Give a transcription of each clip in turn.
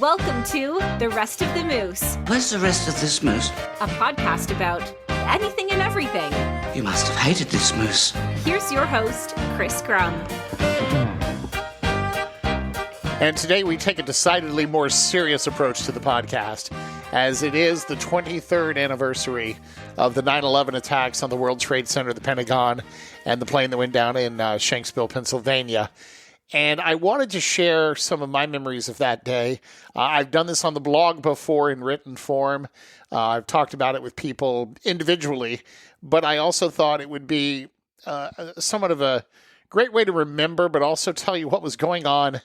Welcome to The Rest of the Moose, Where's the rest of this moose? a podcast about anything and everything. You must have hated this moose. Here's your host, Chris Grum. And today we take a decidedly more serious approach to the podcast, as it is the 23rd anniversary of the 9/11 attacks on the World Trade Center, the Pentagon, and the plane that went down in Shanksville, Pennsylvania. And I wanted to share some of my memories of that day. I've done this on the blog before in written form. I've talked about it with people individually, but I also thought it would be somewhat of a great way to remember, but also tell you what was going on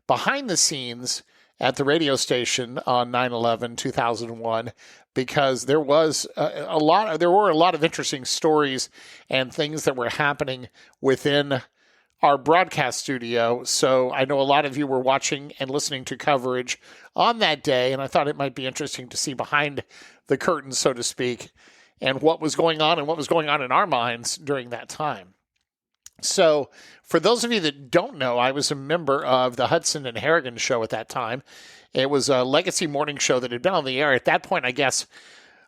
behind the scenes at the radio station on 9/11/2001, because there was there were a lot of interesting stories and things that were happening within our broadcast studio. So I know a lot of you were watching and listening to coverage on that day, and I thought it might be interesting to see behind the curtain, so to speak, and what was going on and what was going on in our minds during that time. So for those of you that don't know, I was a member of the Hudson and Harrigan Show at that time. It was a legacy morning show that had been on the air at that point, I guess.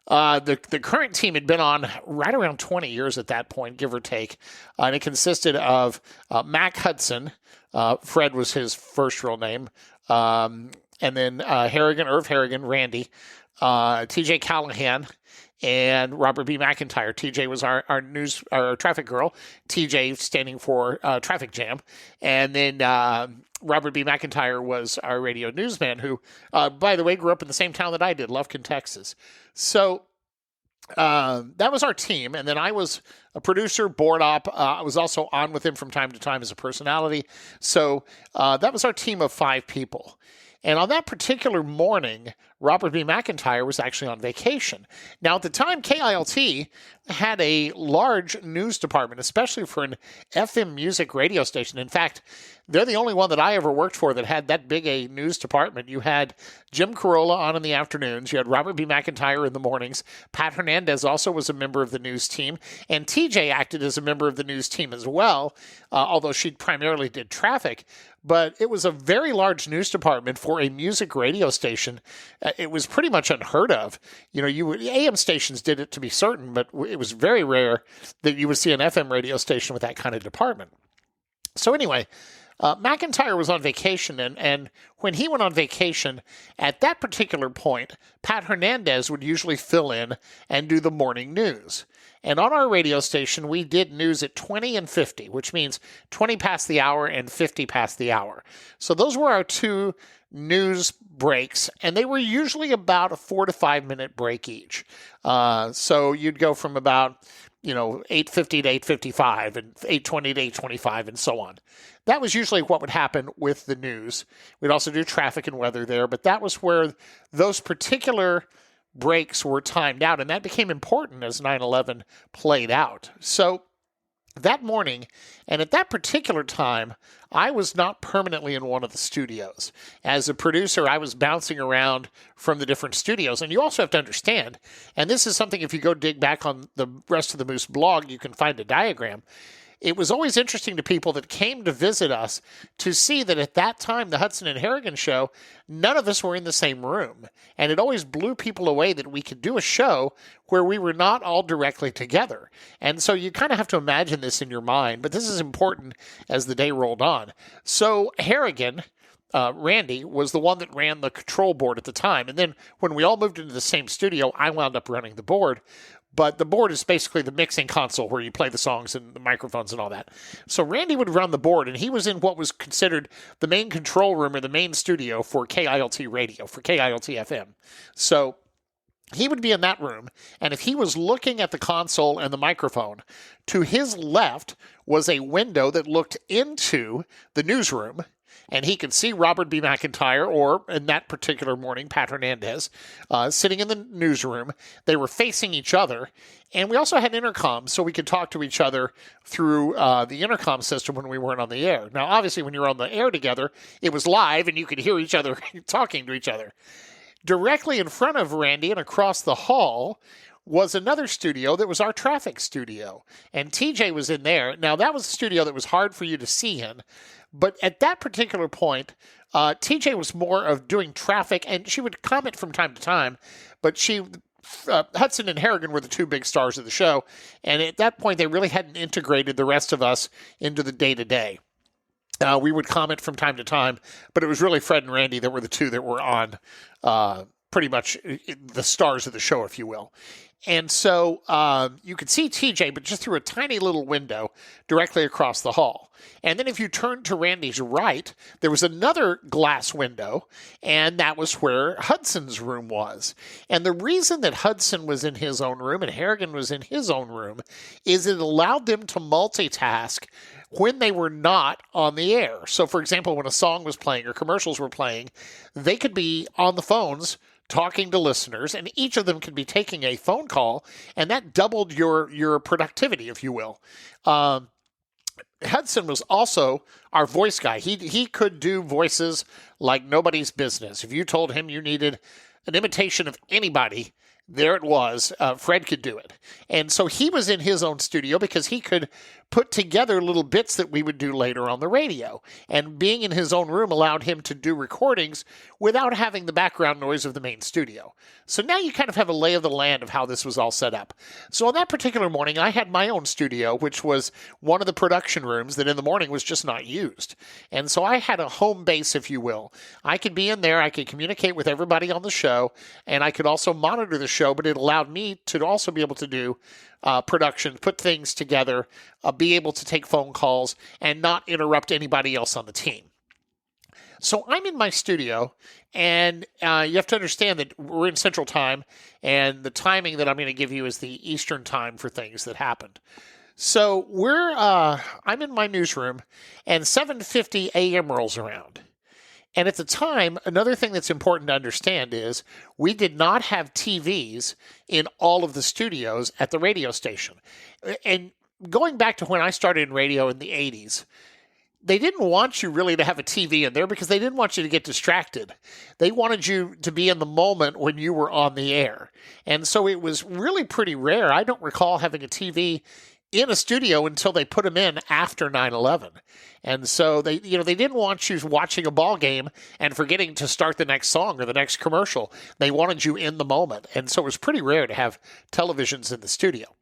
The current team had been on right around 20 years at that point, give or take. And it consisted of Mac Hudson. Fred was his first real name. And then Irv Harrigan, Randy, TJ Callahan, and Robert B. McIntyre. TJ was our traffic girl. TJ standing for traffic jam. And then Robert B. McIntyre was our radio newsman who, by the way, grew up in the same town that I did, Lufkin, Texas. So that was our team. And then I was a producer, board op. I was also on with him from time to time as a personality. So that was our team of 5 people. And on that particular morning, Robert B. McIntyre was actually on vacation. Now, at the time, KILT had a large news department, especially for an FM music radio station. In fact, they're the only one that I ever worked for that had that big a news department. You had Jim Carolla on in the afternoons. You had Robert B. McIntyre in the mornings. Pat Hernandez also was a member of the news team. And TJ acted as a member of the news team as well, although she primarily did traffic. But it was a very large news department for a music radio station. It was pretty much unheard of. You know, AM stations did it to be certain, but it was very rare that you would see an FM radio station with that kind of department. So anyway, McIntyre was on vacation, and when he went on vacation, at that particular point, Pat Hernandez would usually fill in and do the morning news. And on our radio station, we did news at 20 and 50, which means 20 past the hour and 50 past the hour. So those were our 2 news breaks, and they were usually about a 4 to 5 minute break each. So you'd go from about 8:50 to 8:55 and 8:20 to 8:25 and so on. That was usually what would happen with the news. We'd also do traffic and weather there, but that was where those particular breaks were timed out, and that became important as 9/11 played out. So that morning, and at that particular time, I was not permanently in one of the studios. As a producer, I was bouncing around from the different studios. And you also have to understand, and this is something if you go dig back on the Rest of the Moose blog, you can find a diagram. It was always interesting to people that came to visit us to see that at that time, the Hudson and Harrigan Show, none of us were in the same room. And it always blew people away that we could do a show where we were not all directly together. And so you kind of have to imagine this in your mind, but this is important as the day rolled on. So Harrigan, Randy, was the one that ran the control board at the time. And then when we all moved into the same studio, I wound up running the board. But the board is basically the mixing console where you play the songs and the microphones and all that. So Randy would run the board, and he was in what was considered the main control room or the main studio for KILT radio, for KILT FM. So he would be in that room, and if he was looking at the console and the microphone, to his left was a window that looked into the newsroom, and he could see Robert B. McIntyre, or in that particular morning, Pat Hernandez, sitting in the newsroom. They were facing each other, and we also had intercoms, so we could talk to each other through the intercom system when we weren't on the air. Now, obviously, when you were on the air together, it was live, and you could hear each other talking to each other. Directly in front of Randy and across the hall was another studio that was our traffic studio. And TJ was in there. Now, that was a studio that was hard for you to see in. But at that particular point, TJ was more of doing traffic, and she would comment from time to time. But Hudson and Harrigan were the two big stars of the show. And at that point, they really hadn't integrated the rest of us into the day-to-day. We would comment from time to time, but it was really Fred and Randy that were the two that were on pretty much the stars of the show, if you will. And so you could see TJ, but just through a tiny little window directly across the hall. And then if you turned to Randy's right, there was another glass window, and that was where Hudson's room was. And the reason that Hudson was in his own room and Harrigan was in his own room is it allowed them to multitask when they were not on the air. So, for example, when a song was playing or commercials were playing, they could be on the phones talking to listeners, and each of them could be taking a phone call, and that doubled your productivity, if you will. Hudson was also our voice guy. He could do voices like nobody's business. If you told him you needed an imitation of anybody, there it was. Fred could do it. And so he was in his own studio because he could put together little bits that we would do later on the radio. And being in his own room allowed him to do recordings without having the background noise of the main studio. So now you kind of have a lay of the land of how this was all set up. So on that particular morning, I had my own studio, which was one of the production rooms that in the morning was just not used. And so I had a home base, if you will. I could be in there, I could communicate with everybody on the show, and I could also monitor the show, but it allowed me to also be able to do production, put things together, be able to take phone calls, and not interrupt anybody else on the team. So I'm in my studio, and you have to understand that we're in Central Time, and the timing that I'm going to give you is the Eastern Time for things that happened. So I'm in my newsroom, and 7:50 a.m. rolls around. And at the time, another thing that's important to understand is we did not have TVs in all of the studios at the radio station. And going back to when I started in radio in the 80s, they didn't want you really to have a TV in there because they didn't want you to get distracted. They wanted you to be in the moment when you were on the air. And so it was really pretty rare. I don't recall having a TV in a studio until they put them in after 9/11. And so they didn't want you watching a ball game and forgetting to start the next song or the next commercial. They wanted you in the moment. And so it was pretty rare to have televisions in the studio.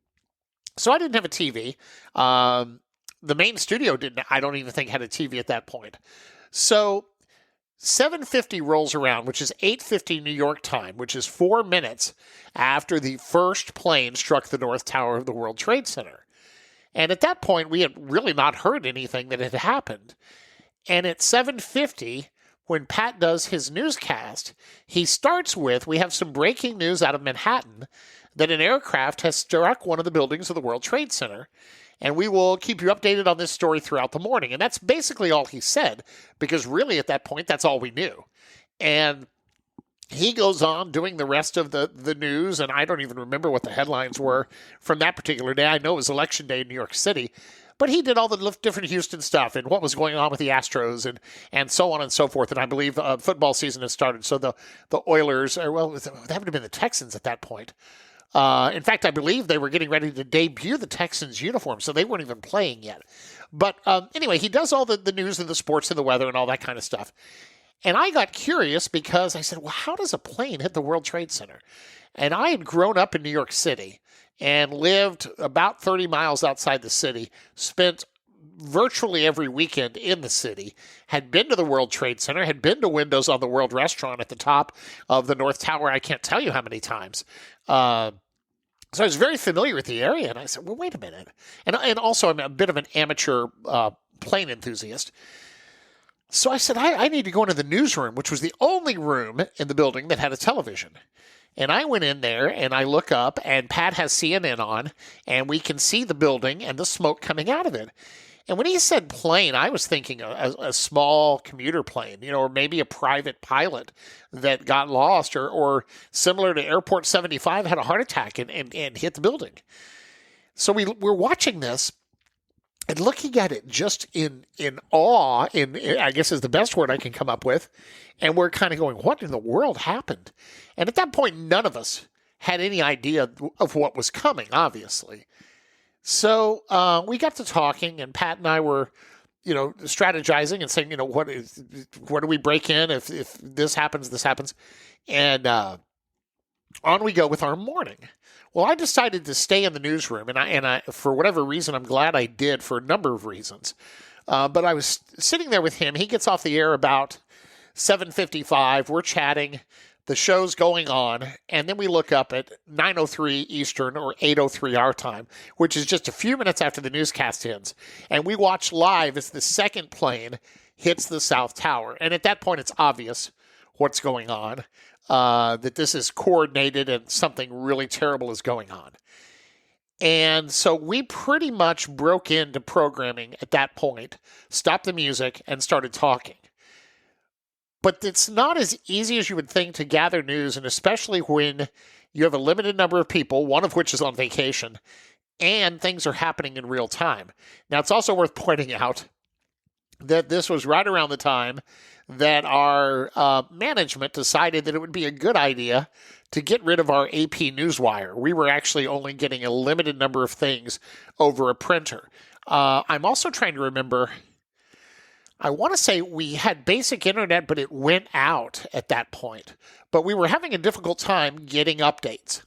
So I didn't have a TV. The main studio I don't even think had a TV at that point. So 7:50 rolls around, which is 8:50 New York time, which is 4 minutes after the first plane struck the North Tower of the World Trade Center. And at that point, we had really not heard anything that had happened. And at 7:50, when Pat does his newscast, he starts with, we have some breaking news out of Manhattan that an aircraft has struck one of the buildings of the World Trade Center. And we will keep you updated on this story throughout the morning. And that's basically all he said, because really at that point, that's all we knew. And he goes on doing the rest of the news, and I don't even remember what the headlines were from that particular day. I know it was Election Day in New York City, but he did all the different Houston stuff and what was going on with the Astros and so on and so forth. And I believe football season has started, so the Oilers, that would have been the Texans at that point. In fact, I believe they were getting ready to debut the Texans uniform, so they weren't even playing yet. But anyway, he does all the news and the sports and the weather and all that kind of stuff. And I got curious because I said, well, how does a plane hit the World Trade Center? And I had grown up in New York City and lived about 30 miles outside the city, spent virtually every weekend in the city, had been to the World Trade Center, had been to windows on the World Restaurant at the top of the North Tower. I can't tell you how many times. So I was very familiar with the area, and I said, well, wait a minute. And also, I'm a bit of an amateur plane enthusiast. So I said, I need to go into the newsroom, which was the only room in the building that had a television. And I went in there, and I look up, and Pat has CNN on, and we can see the building and the smoke coming out of it. And when he said plane, I was thinking a small commuter plane, or maybe a private pilot that got lost, or similar to Airport 75, had a heart attack and hit the building. So we're watching this and looking at it just in awe, I guess is the best word I can come up with. And we're kind of going, what in the world happened? And at that point, none of us had any idea of what was coming, obviously. So we got to talking, and Pat and I were, strategizing and saying, what do we break in if this happens, and on we go with our morning. Well, I decided to stay in the newsroom, and I for whatever reason, I'm glad I did for a number of reasons. But I was sitting there with him. He gets off the air about 7:55. We're chatting. The show's going on, and then we look up at 9:03 Eastern or 8:03 our time, which is just a few minutes after the newscast ends. And we watch live as the second plane hits the South Tower. And at that point, it's obvious what's going on, that this is coordinated and something really terrible is going on. And so we pretty much broke into programming at that point, stopped the music, and started talking. But it's not as easy as you would think to gather news, and especially when you have a limited number of people, one of which is on vacation, and things are happening in real time. Now, it's also worth pointing out that this was right around the time that our management decided that it would be a good idea to get rid of our AP Newswire. We were actually only getting a limited number of things over a printer. I'm also trying to remember, I want to say we had basic internet, but it went out at that point. But we were having a difficult time getting updates.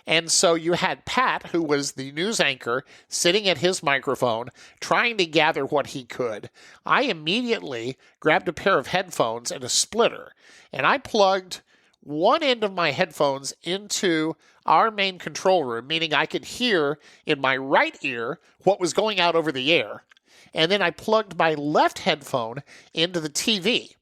And so you had Pat, who was the news anchor, sitting at his microphone, trying to gather what he could. I immediately grabbed a pair of headphones and a splitter, and I plugged one end of my headphones into our main control room, meaning I could hear in my right ear what was going out over the air. And then I plugged my left headphone into the TV,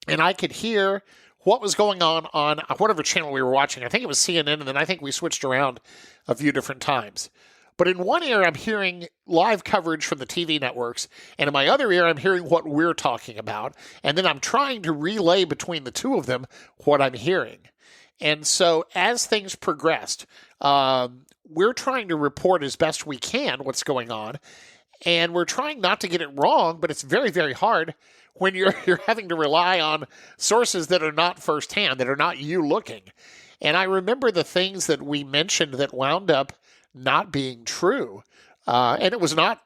and I could hear what was going on whatever channel we were watching. I think it was CNN, and then I think we switched around a few different times. But in one ear, I'm hearing live coverage from the TV networks, and in my other ear, I'm hearing what we're talking about, and then I'm trying to relay between the two of them what I'm hearing. And so as things progressed, we're trying to report as best we can what's going on, and we're trying not to get it wrong, but it's very, very hard when you're having to rely on sources that are not firsthand, that are not you looking. And I remember the things that we mentioned that wound up not being true. And it was not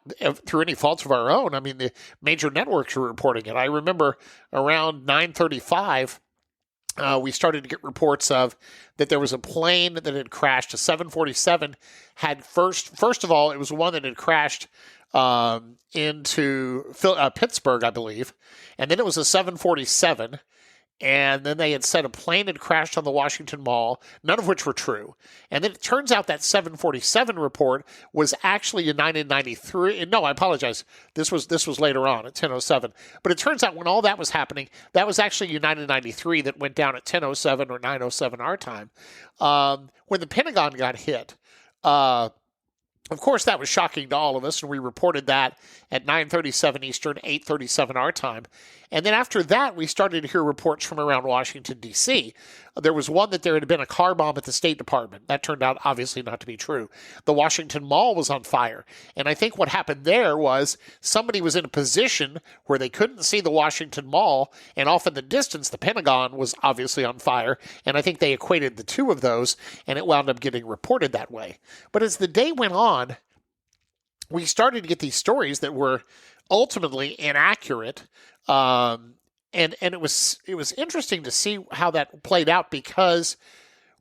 through any faults of our own. I mean, the major networks were reporting it. I remember around 9:35, we started to get reports of that there was a plane that had crashed. A 747 had first of all, it was one that had crashed into Pittsburgh, I believe. And then it was a 747. And then they had said a plane had crashed on the Washington Mall, none of which were true. And then it turns out that 747 report was actually United 93. No, I apologize. This was later on at 10:07. But it turns out when all that was happening, that was actually United 93 that went down at 10:07 or 9:07 our time. When the Pentagon got hit, of course, that was shocking to all of us, and we reported that at 9:37 Eastern, 8:37 our time. And then after that, we started to hear reports from around Washington, D.C. There was one that there had been a car bomb at the State Department. That turned out obviously not to be true. The Washington Mall was on fire. And I think what happened there was somebody was in a position where they couldn't see the Washington Mall, and off in the distance, the Pentagon was obviously on fire. And I think they equated the two of those, and it wound up getting reported that way. But as the day went on, we started to get these stories that were ultimately inaccurate. And it was interesting to see how that played out because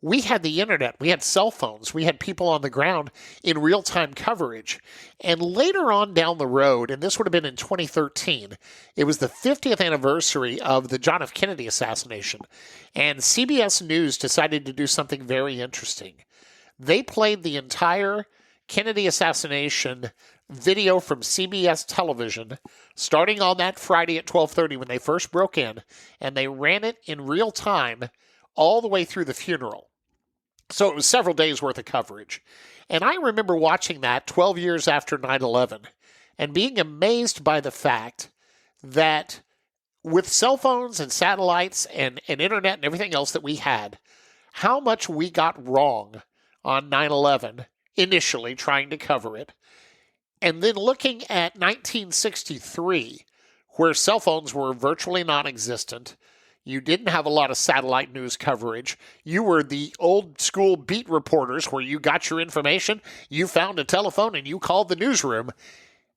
we had the internet, we had cell phones, we had people on the ground in real-time coverage. And later on down the road, and this would have been in 2013, it was the 50th anniversary of the John F. Kennedy assassination. And CBS News decided to do something very interesting. They played the entire Kennedy assassination video from CBS television starting on that Friday at 12:30 when they first broke in, and they ran it in real time all the way through the funeral. So it was several days worth of coverage. And I remember watching that 12 years after 9/11 and being amazed by the fact that with cell phones and satellites and internet and everything else that we had, how much we got wrong on 9/11 initially trying to cover it. And then looking at 1963, where cell phones were virtually non-existent, You didn't have a lot of satellite news coverage. You were the old school beat reporters where you got your information, you found a telephone, and you called the newsroom.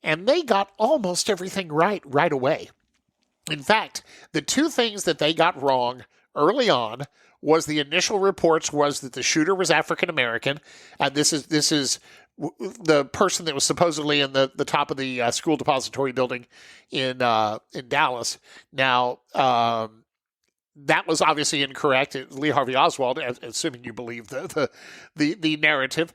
And they got almost everything right away. In fact, the two things that they got wrong early on was the initial reports was that the shooter was African American. This is the person that was supposedly in the top of the school depository building in Dallas. Now, that was obviously incorrect. Lee Harvey Oswald, assuming you believe the narrative.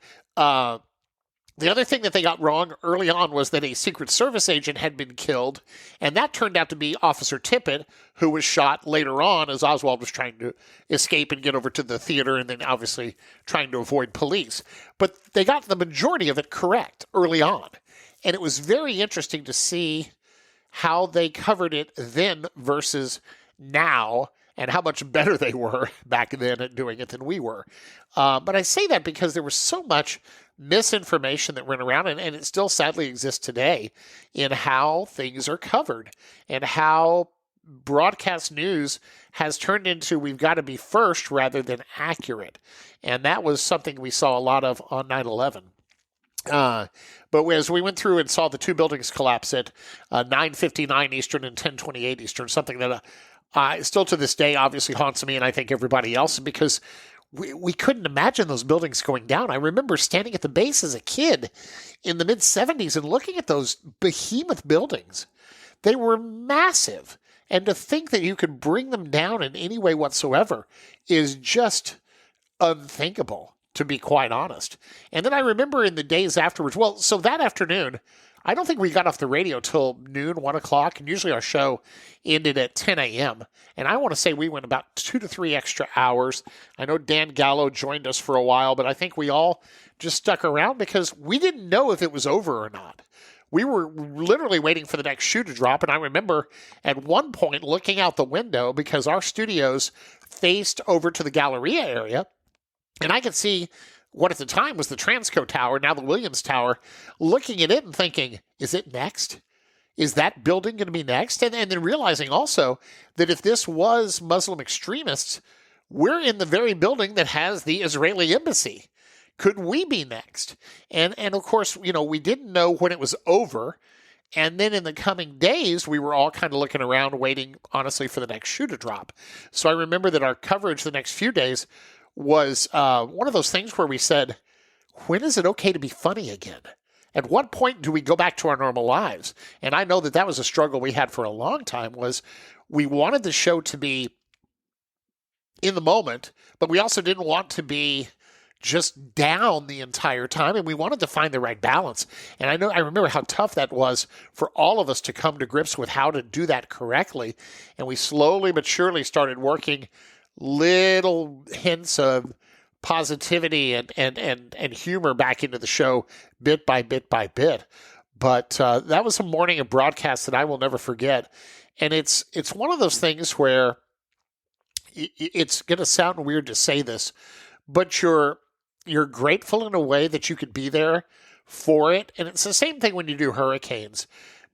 The other thing that they got wrong early on was that a Secret Service agent had been killed, and that turned out to be Officer Tippit, who was shot later on as Oswald was trying to escape and get over to the theater and then obviously trying to avoid police. But they got the majority of it correct early on, and it was very interesting to see how they covered it then versus now and how much better they were back then at doing it than we were. But I say that because there was so much misinformation that went around, and it still sadly exists today in how things are covered and how broadcast news has turned into we've got to be first rather than accurate. And that was something we saw a lot of on 9/11. But as we went through and saw the two buildings collapse at 9:59 Eastern and 10:28 Eastern, something that still to this day obviously haunts me and I think everybody else, because we couldn't imagine those buildings going down. I remember standing at the base as a kid in the mid-'70s and looking at those behemoth buildings. They were massive. And to think that you could bring them down in any way whatsoever is just unthinkable, to be quite honest. And then I remember in the days afterwards, well, so that afternoon, I don't think we got off the radio till noon, 1 o'clock, and usually our show ended at 10 a.m. And I want to say we went about 2 to 3 extra hours. I know Dan Gallo joined us for a while, but I think we all just stuck around because we didn't know if it was over or not. We were literally waiting for the next shoe to drop, and I remember at one point looking out the window because our studios faced over to the Galleria area, and I could see what at the time was the Transco Tower, now the Williams Tower, looking at it and thinking, is it next? Is that building going to be next? And then realizing also that if this was Muslim extremists, we're in the very building that has the Israeli embassy. Could we be next? And of course, we didn't know when it was over. And then in the coming days, we were all kind of looking around, waiting, honestly, for the next shoe to drop. So I remember that our coverage the next few days was one of those things where we said, when is it okay to be funny again? At what point do we go back to our normal lives? And I know that was a struggle we had for a long time, was we wanted the show to be in the moment, but we also didn't want to be just down the entire time, and we wanted to find the right balance. And I remember how tough that was for all of us to come to grips with how to do that correctly. And we slowly but surely started working little hints of positivity and humor back into the show bit by bit by bit. But that was a morning of broadcast that I will never forget. And it's one of those things where it's going to sound weird to say this, but you're grateful in a way that you could be there for it. And it's the same thing when you do hurricanes,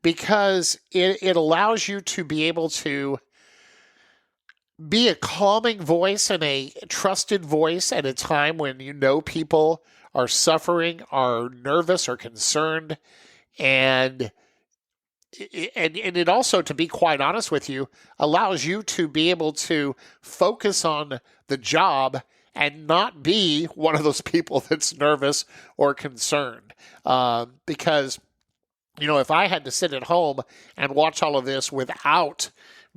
because it allows you to be able to be a calming voice and a trusted voice at a time when people are suffering, are nervous, or concerned. And it also, to be quite honest with you, allows you to be able to focus on the job and not be one of those people that's nervous or concerned. Because, if I had to sit at home and watch all of this without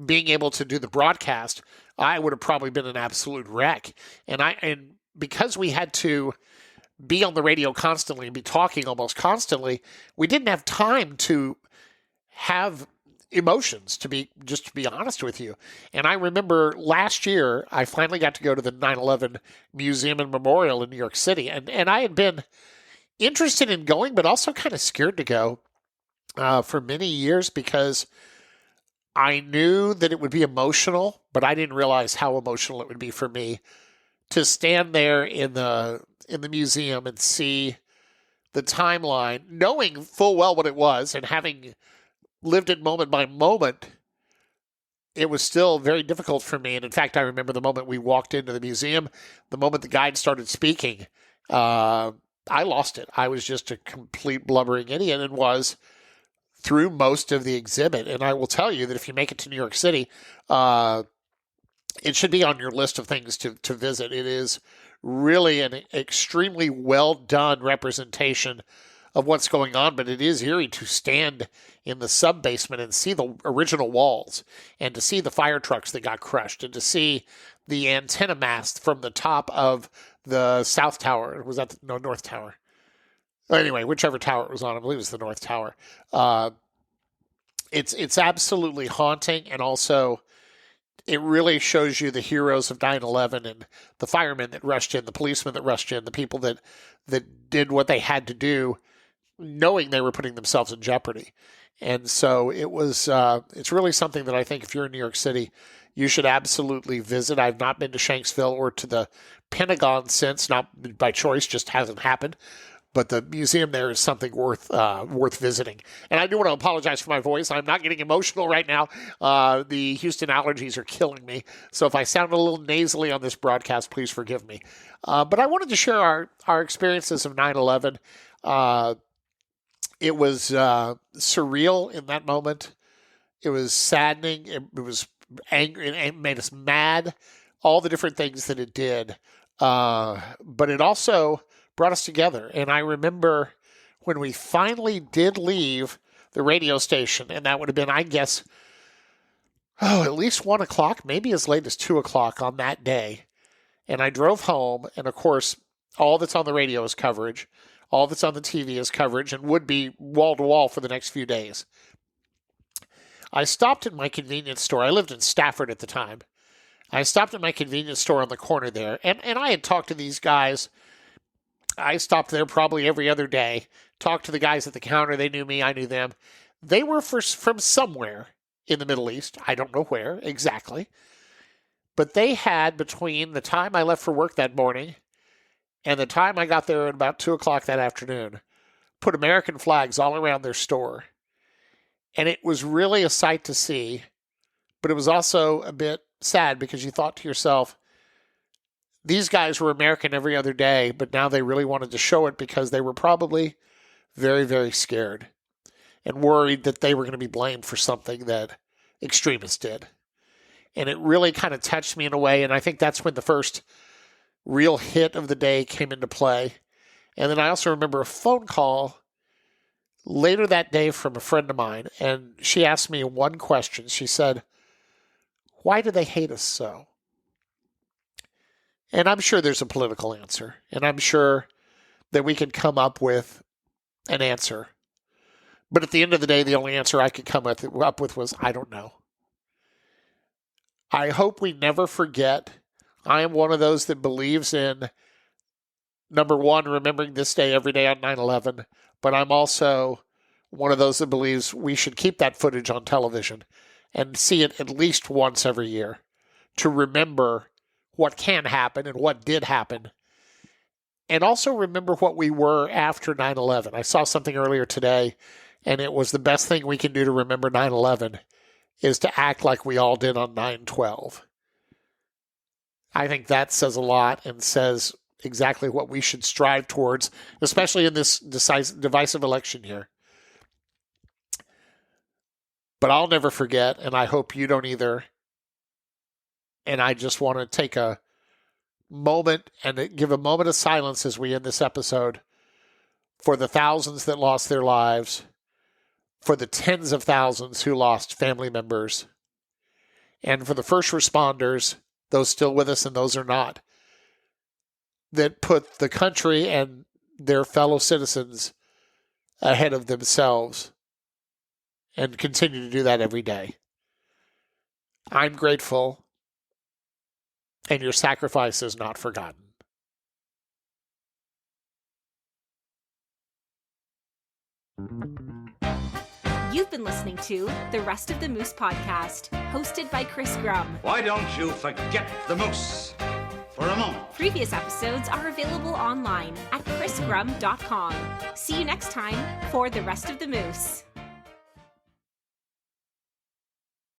being able to do the broadcast, I would have probably been an absolute wreck. And because we had to be on the radio constantly and be talking almost constantly, we didn't have time to have emotions, to be honest with you. And I remember last year, I finally got to go to the 9/11 Museum and Memorial in New York City. And I had been interested in going, but also kind of scared to go for many years, because I knew that it would be emotional, but I didn't realize how emotional it would be for me to stand there in the museum and see the timeline, knowing full well what it was and having lived it moment by moment. it was still very difficult for me. And in fact, I remember the moment we walked into the museum, the moment the guide started speaking, I lost it. I was just a complete blubbering idiot and was through most of the exhibit. And I will tell you that if you make it to New York City, it should be on your list of things to visit. It is really an extremely well done representation of what's going on, but it is eerie to stand in the sub-basement and see the original walls and to see the fire trucks that got crushed and to see the antenna mast from the top of the South Tower. Was that no, North Tower? Anyway, whichever tower it was on, I believe it was the North Tower. It's absolutely haunting, and also it really shows you the heroes of 9/11 and the firemen that rushed in, the policemen that rushed in, the people that did what they had to do, knowing they were putting themselves in jeopardy. And so it was. It's really something that I think if you're in New York City, you should absolutely visit. I've not been to Shanksville or to the Pentagon since, not by choice, just hasn't happened. But the museum there is something worth visiting. And I do want to apologize for my voice. I'm not getting emotional right now. The Houston allergies are killing me. So if I sound a little nasally on this broadcast, please forgive me. But I wanted to share our experiences of 9/11. It was surreal in that moment. It was saddening. It was angry. It made us mad. All the different things that it did. But it also brought us together. And I remember when we finally did leave the radio station, and that would have been, I guess, at least 1 o'clock, maybe as late as 2 o'clock on that day. And I drove home, and of course, all that's on the radio is coverage. All that's on the TV is coverage, and would be wall to wall for the next few days. I stopped at my convenience store. I lived in Stafford at the time. I stopped at my convenience store on the corner there, and I had talked to these guys. I stopped there probably every other day, talked to the guys at the counter. They knew me, I knew them. They were from somewhere in the Middle East. I don't know where exactly. But they had, between the time I left for work that morning and the time I got there at about 2 o'clock that afternoon, put American flags all around their store. And it was really a sight to see, but it was also a bit sad because you thought to yourself, these guys were American every other day, but now they really wanted to show it because they were probably very, very scared and worried that they were going to be blamed for something that extremists did. And it really kind of touched me in a way, and I think that's when the first real hit of the day came into play. And then I also remember a phone call later that day from a friend of mine, and she asked me one question. She said, "Why do they hate us so?" And I'm sure there's a political answer, and I'm sure that we can come up with an answer. But at the end of the day, the only answer I could come up with was, I don't know. I hope we never forget. I am one of those that believes in, number one, remembering this day every day on 9/11, but I'm also one of those that believes we should keep that footage on television and see it at least once every year to remember what can happen and what did happen. And also remember what we were after 9/11. I saw something earlier today, and it was the best thing we can do to remember 9/11 is to act like we all did on 9/12. I think that says a lot and says exactly what we should strive towards, especially in this divisive election year. But I'll never forget, and I hope you don't either. And I just want to take a moment and give a moment of silence as we end this episode for the thousands that lost their lives, for the tens of thousands who lost family members, and for the first responders, those still with us and those are not, that put the country and their fellow citizens ahead of themselves and continue to do that every day. I'm grateful. And your sacrifice is not forgotten. You've been listening to the Rest of the Moose podcast, hosted by Chris Grum. Why don't you forget the moose for a moment? Previous episodes are available online at chrisgrum.com. See you next time for the Rest of the Moose.